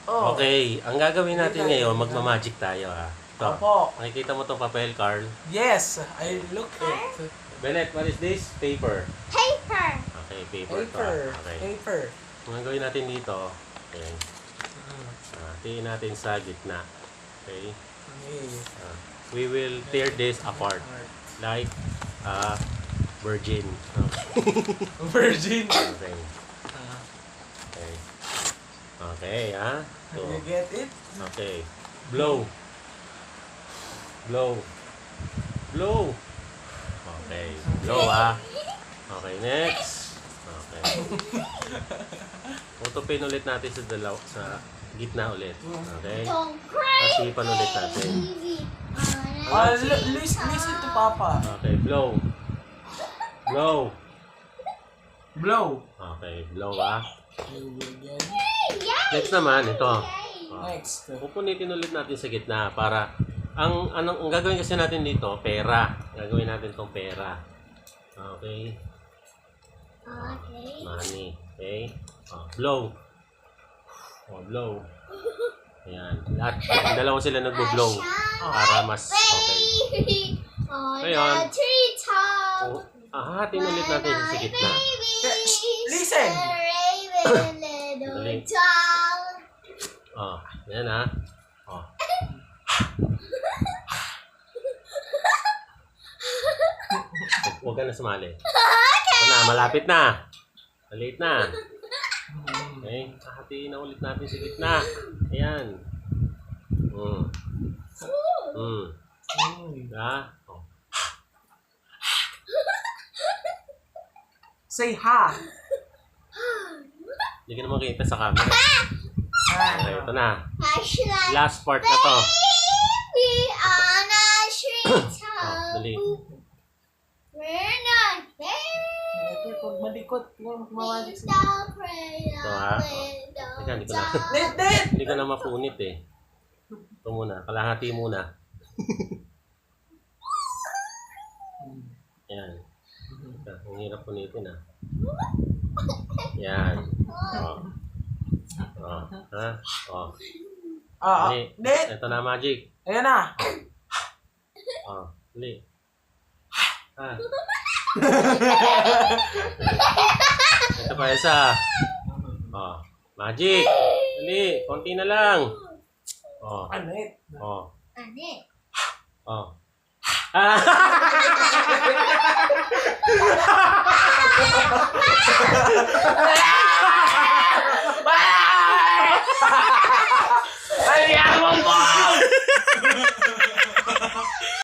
Oh. Okay, ang gagawin natin ngayon, magmamagic tayo ha. Ito, Opo. nakikita mo itong papel, Carl? Yes, I look it. Bennett, what is this? Paper. Paper. Okay, paper. Paper. Okay. Paper. Ang gagawin natin dito, okay. Tiin natin sa gitna. Okay. Okay. We will tear this apart like a virgin. Virgin. Okay. Okay. Okay, ha? So, You get it? okay. Blow. Blow. Blow. Okay. Blow, ha? Okay, next. Okay. Utupin ulit natin sa sa gitna ulit. Okay? Don't cry. Pasipan ulit natin. Listen to Papa. Okay, blow. Blow. Blow. Okay, blow, ha? Again. Next naman, ito. Next. Pupunitin ulit natin sa gitna para ang gagawin kasi natin dito, pera. Gagawin natin tong pera. Okay. Okay. Money. Okay. Blow. Blow. Ayan. Lahat. Yung dalawa sila nagbo-blow. Para mas okay. On Ngayon. the treetop. Hahatin ulit natin sa gitna. Listen. Raven, little Dali. dog. Ayan ha. Huwag ka na sumali. Ito na, malapit na. Maliit na. Okay, hahatiin na ulit natin sa gitna. Ayan. Ha? Say ha. Hindi ka naman kita sa camera. Okay, ito na. Flashlight. Last part na to. Baby on a treetop. Dali. We're not there. Pag malikot, mawalik Please siya. don't pray. Ito ha. Teka, hindi ko na. Net! Hindi ko na mapunit eh. Ito muna. Kalahati muna. Yan. Ang hirap punitin ah. Yan. Ha? Dali. Net! Ito na magic. Ayan na. Dali. Ito pa isa. Magic. Dali. Konti na lang. Net. Ano? Ay!